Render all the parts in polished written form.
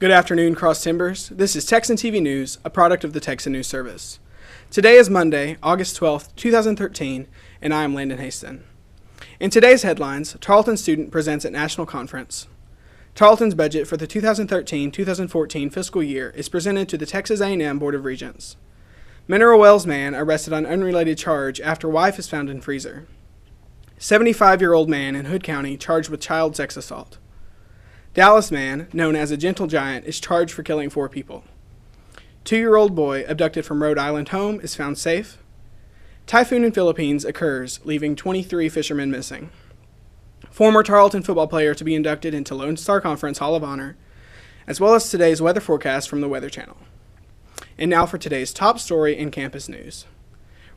Good afternoon, Cross Timbers. This is Texan TV News, a product of the Texan News Service. Today is Monday, August 12th, 2013, and I am Landon Haston. In today's headlines, Tarleton student presents at National Conference. Tarleton's budget for the 2013-2014 fiscal year is presented to the Texas A&M Board of Regents. Mineral Wells man arrested on unrelated charge after wife is found in freezer. 75-year-old man in Hood County charged with child sex assault. Dallas man, known as a gentle giant, is charged for killing 4 people. 2-year-old boy abducted from Rhode Island home is found safe. Typhoon in Philippines occurs, leaving 23 fishermen missing. Former Tarleton football player to be inducted into Lone Star Conference Hall of Honor, as well as today's weather forecast from the Weather Channel. And now for today's top story in campus news.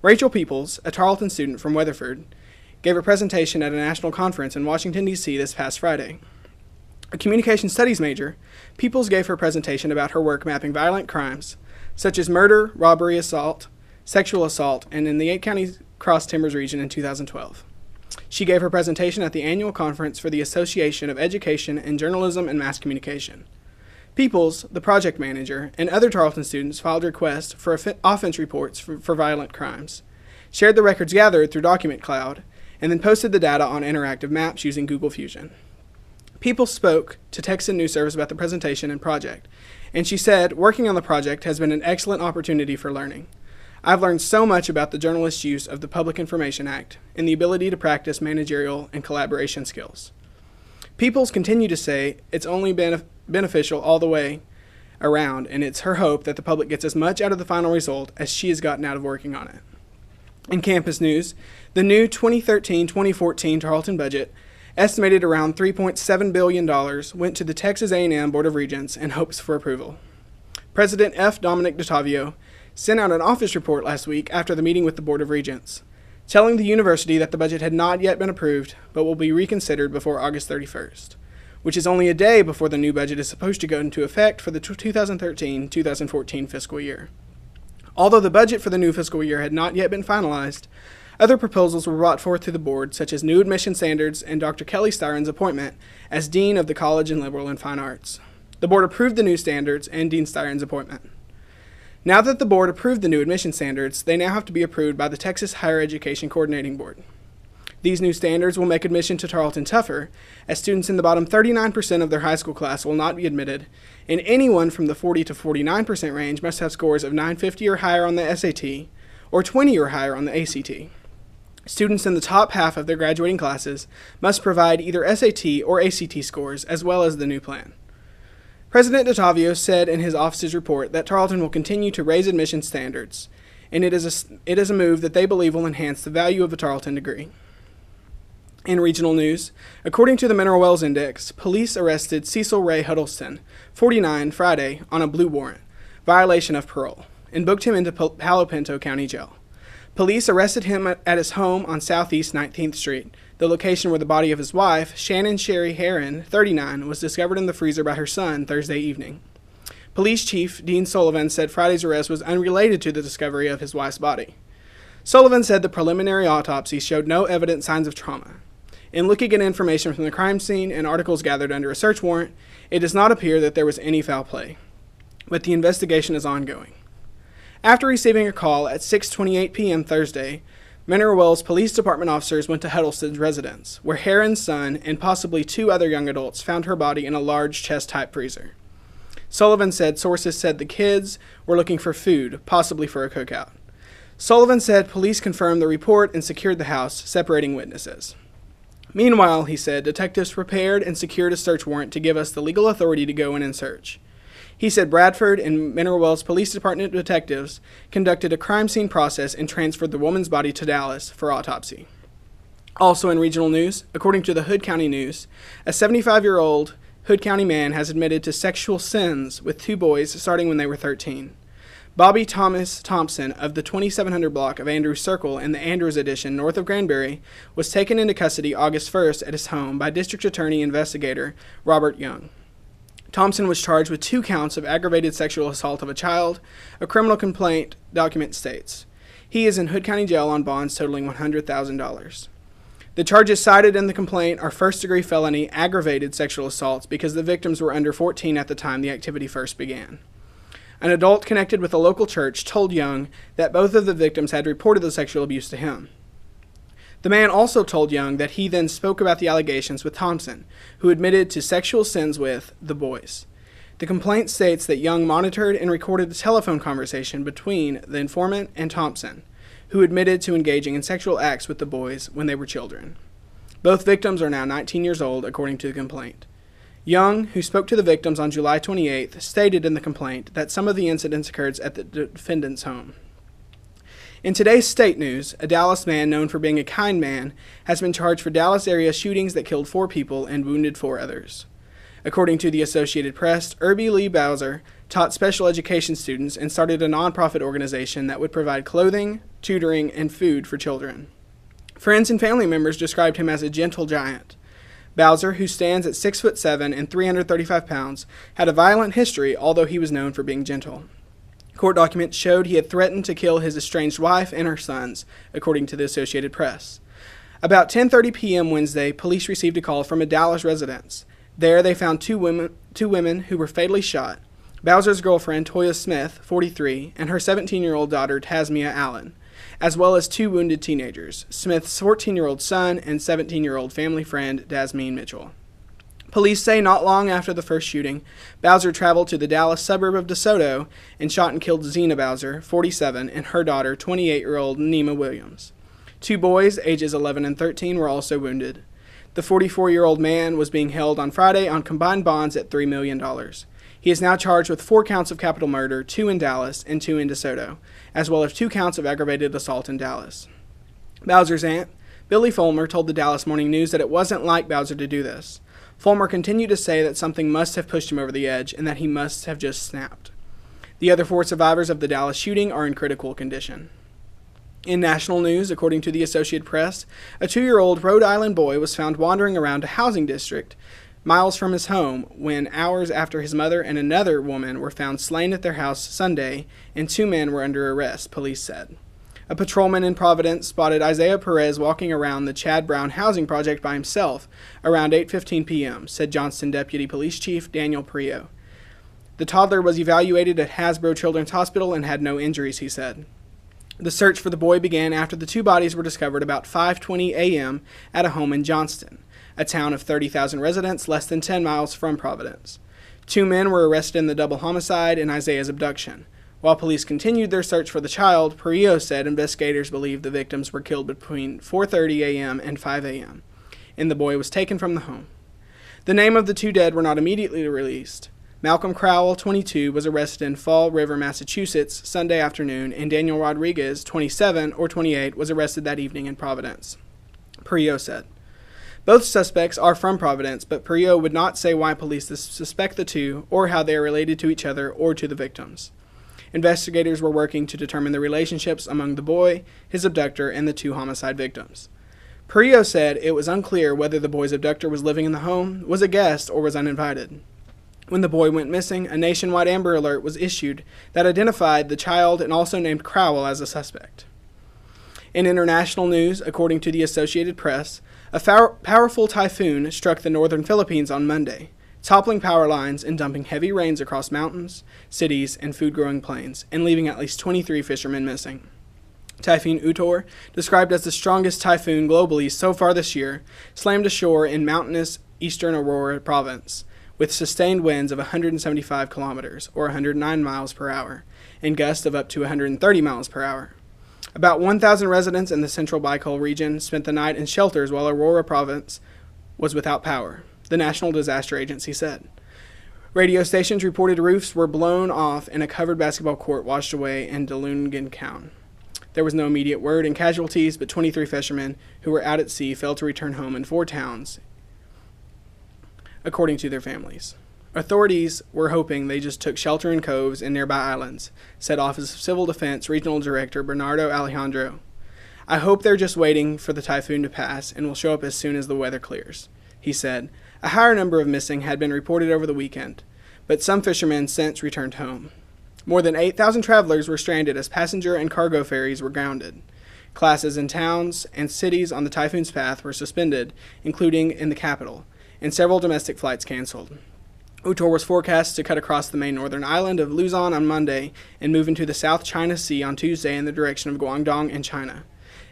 Rachel Peoples, a Tarleton student from Weatherford, gave a presentation at a national conference in Washington, D.C. this past Friday. A communication studies major, Peoples gave her presentation about her work mapping violent crimes, such as murder, robbery, assault, sexual assault, and in the 8 County Cross Timbers region in 2012. She gave her presentation at the annual conference for the Association of Education in Journalism and Mass Communication. Peoples, the project manager, and other Tarleton students filed requests for offense reports for violent crimes, shared the records gathered through Document Cloud, and then posted the data on interactive maps using Google Fusion. Peoples spoke to Texan News Service about the presentation and project, and she said, "Working on the project has been an excellent opportunity for learning. I've learned so much about the journalist's use of the Public Information Act and the ability to practice managerial and collaboration skills." Peoples continued to say it's only been beneficial all the way around, and it's her hope that the public gets as much out of the final result as she has gotten out of working on it. In campus news, the new 2013-2014 Tarleton budget, estimated around $3.7 billion, went to the Texas A&M Board of Regents in hopes for approval. President F. Dominic DeTavio sent out an office report last week after the meeting with the Board of Regents, telling the university that the budget had not yet been approved but will be reconsidered before August 31st, which is only a day before the new budget is supposed to go into effect for the 2013-2014 fiscal year. Although the budget for the new fiscal year had not yet been finalized, other proposals were brought forth to the board, such as new admission standards and Dr. Kelly Styron's appointment as Dean of the College in Liberal and Fine Arts. The board approved the new standards and Dean Styron's appointment. Now that the board approved the new admission standards, they now have to be approved by the Texas Higher Education Coordinating Board. These new standards will make admission to Tarleton tougher, as students in the bottom 39% of their high school class will not be admitted, and anyone from the 40 to 49% range must have scores of 950 or higher on the SAT, or 20 or higher on the ACT. Students in the top half of their graduating classes must provide either SAT or ACT scores, as well as the new plan. President DeTavio said in his office's report that Tarleton will continue to raise admission standards, and it is a move that they believe will enhance the value of a Tarleton degree. In regional news, according to the Mineral Wells Index, police arrested Cecil Ray Huddleston, 49, Friday, on a blue warrant, violation of parole, and booked him into Palo Pinto County Jail. Police arrested him at his home on Southeast 19th Street, the location where the body of his wife, Shannon Sherry Herron, 39, was discovered in the freezer by her son Thursday evening. Police Chief Dean Sullivan said Friday's arrest was unrelated to the discovery of his wife's body. Sullivan said the preliminary autopsy showed no evident signs of trauma. In looking at information from the crime scene and articles gathered under a search warrant, it does not appear that there was any foul play, but the investigation is ongoing. After receiving a call at 6:28 p.m. Thursday, Mineral Wells Police Department officers went to Huddleston's residence, where Herron's son and possibly 2 other young adults found her body in a large chest-type freezer. Sullivan said sources said the kids were looking for food, possibly for a cookout. Sullivan said police confirmed the report and secured the house, separating witnesses. Meanwhile, he said, detectives prepared and secured a search warrant to give us the legal authority to go in and search. He said Bradford and Mineral Wells Police Department detectives conducted a crime scene process and transferred the woman's body to Dallas for autopsy. Also in regional news, according to the Hood County News, a 75-year-old Hood County man has admitted to sexual sins with 2 boys starting when they were 13. Bobby Thomas Thompson of the 2700 block of Andrews Circle in the Andrews Addition north of Granbury was taken into custody August 1st at his home by District Attorney Investigator Robert Young. Thompson was charged with 2 counts of aggravated sexual assault of a child, a criminal complaint document states. He is in Hood County Jail on bonds totaling $100,000. The charges cited in the complaint are first-degree felony aggravated sexual assaults because the victims were under 14 at the time the activity first began. An adult connected with a local church told Young that both of the victims had reported the sexual abuse to him. The man also told Young that he then spoke about the allegations with Thompson, who admitted to sexual sins with the boys. The complaint states that Young monitored and recorded a telephone conversation between the informant and Thompson, who admitted to engaging in sexual acts with the boys when they were children. Both victims are now 19 years old, according to the complaint. Young, who spoke to the victims on July 28th, stated in the complaint that some of the incidents occurred at the defendant's home. In today's state news, a Dallas man known for being a kind man has been charged for Dallas area shootings that killed 4 people and wounded 4 others. According to the Associated Press, Irby Lee Bowser taught special education students and started a nonprofit organization that would provide clothing, tutoring, and food for children. Friends and family members described him as a gentle giant. Bowser, who stands at 6'7" and 335 pounds, had a violent history, although he was known for being gentle. Court documents showed he had threatened to kill his estranged wife and her sons, according to the Associated Press. About 10:30 p.m. Wednesday, police received a call from a Dallas residence. There, they found two women who were fatally shot: Bowser's girlfriend, Toya Smith, 43, and her 17-year-old daughter, Tasmia Allen, as well as 2 wounded teenagers, Smith's 14-year-old son and 17-year-old family friend, Dasmine Mitchell. Police say not long after the first shooting, Bowser traveled to the Dallas suburb of DeSoto and shot and killed Zena Bowser, 47, and her daughter, 28-year-old Nema Williams. 2 boys, ages 11 and 13, were also wounded. The 44-year-old man was being held on Friday on combined bonds at $3 million. He is now charged with 4 counts of capital murder, 2 in Dallas and 2 in DeSoto, as well as 2 counts of aggravated assault in Dallas. Bowser's aunt, Billy Fulmer, told the Dallas Morning News that it wasn't like Bowser to do this. Fulmer continued to say that something must have pushed him over the edge and that he must have just snapped. The other 4 survivors of the Dallas shooting are in critical condition. In national news, according to the Associated Press, a 2-year-old Rhode Island boy was found wandering around a housing district miles from his home when, hours after his mother and another woman were found slain at their house Sunday, and 2 men were under arrest, police said. A patrolman in Providence spotted Isaiah Perez walking around the Chad Brown housing project by himself around 8:15 p.m., said Johnston Deputy Police Chief Daniel Priyo. The toddler was evaluated at Hasbro Children's Hospital and had no injuries, he said. The search for the boy began after the 2 bodies were discovered about 5:20 a.m. at a home in Johnston, a town of 30,000 residents less than 10 miles from Providence. 2 men were arrested in the double homicide and Isaiah's abduction. While police continued their search for the child, Perillo said investigators believe the victims were killed between 4:30 a.m. and 5 a.m., and the boy was taken from the home. The name of the 2 dead were not immediately released. Malcolm Crowell, 22, was arrested in Fall River, Massachusetts, Sunday afternoon, and Daniel Rodriguez, 27 or 28, was arrested that evening in Providence. Perillo said. Both suspects are from Providence, but Perillo would not say why police suspect the 2 or how they are related to each other or to the victims. Investigators were working to determine the relationships among the boy, his abductor, and the 2 homicide victims. Perillo said it was unclear whether the boy's abductor was living in the home, was a guest, or was uninvited. When the boy went missing, a nationwide Amber Alert was issued that identified the child and also named Crowell as a suspect. In international news, according to the Associated Press, a powerful typhoon struck the northern Philippines on Monday, toppling power lines and dumping heavy rains across mountains, cities, and food-growing plains, and leaving at least 23 fishermen missing. Typhoon Utor, described as the strongest typhoon globally so far this year, slammed ashore in mountainous eastern Aurora province, with sustained winds of 175 kilometers, or 109 miles per hour, and gusts of up to 130 miles per hour. About 1,000 residents in the central Bicol region spent the night in shelters while Aurora province was without power, the National Disaster Agency said. Radio stations reported roofs were blown off and a covered basketball court washed away in Dalungan County. There was no immediate word in casualties, but 23 fishermen who were out at sea failed to return home in 4 towns, according to their families. Authorities were hoping they just took shelter in coves and nearby islands, said Office of Civil Defense Regional Director Bernardo Alejandro. I hope they're just waiting for the typhoon to pass and will show up as soon as the weather clears, he said. A higher number of missing had been reported over the weekend, but some fishermen since returned home. More than 8,000 travelers were stranded as passenger and cargo ferries were grounded. Classes in towns and cities on the typhoon's path were suspended, including in the capital, and several domestic flights canceled. Utor was forecast to cut across the main northern island of Luzon on Monday and move into the South China Sea on Tuesday in the direction of Guangdong in China.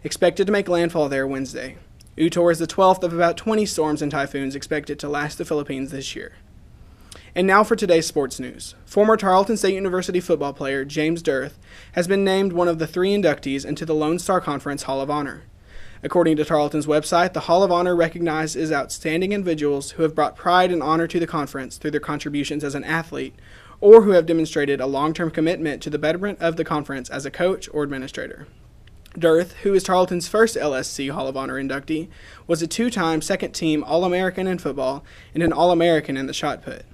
Expected to make landfall there Wednesday. Utor is the 12th of about 20 storms and typhoons expected to lash the Philippines this year. And now for today's sports news. Former Tarleton State University football player James Dearth has been named one of the 3 inductees into the Lone Star Conference Hall of Honor. According to Tarleton's website, the Hall of Honor recognizes outstanding individuals who have brought pride and honor to the conference through their contributions as an athlete, or who have demonstrated a long-term commitment to the betterment of the conference as a coach or administrator. Dearth, who is Tarleton's first LSC Hall of Honor inductee, was a 2-time second-team All-American in football and an All-American in the shot put.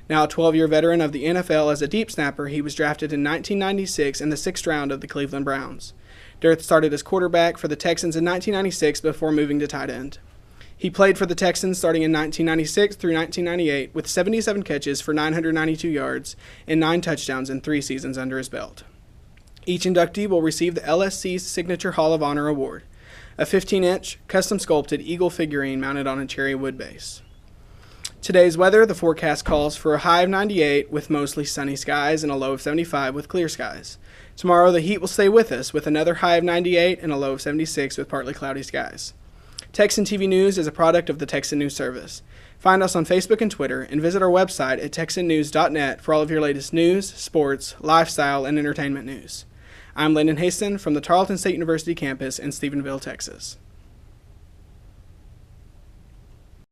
Now a 12-year veteran of the NFL as a deep snapper, he was drafted in 1996 in the 6th round of the Cleveland Browns. Dearth started as quarterback for the Texans in 1996 before moving to tight end. He played for the Texans starting in 1996 through 1998 with 77 catches for 992 yards and 9 touchdowns in 3 seasons under his belt. Each inductee will receive the LSC's Signature Hall of Honor Award, a 15-inch custom-sculpted eagle figurine mounted on a cherry wood base. Today's weather, the forecast calls for a high of 98 with mostly sunny skies and a low of 75 with clear skies. Tomorrow, the heat will stay with us with another high of 98 and a low of 76 with partly cloudy skies. Texan TV News is a product of the Texan News Service. Find us on Facebook and Twitter and visit our website at texannews.net for all of your latest news, sports, lifestyle, and entertainment news. I'm Landon Haston from the Tarleton State University campus in Stephenville, Texas.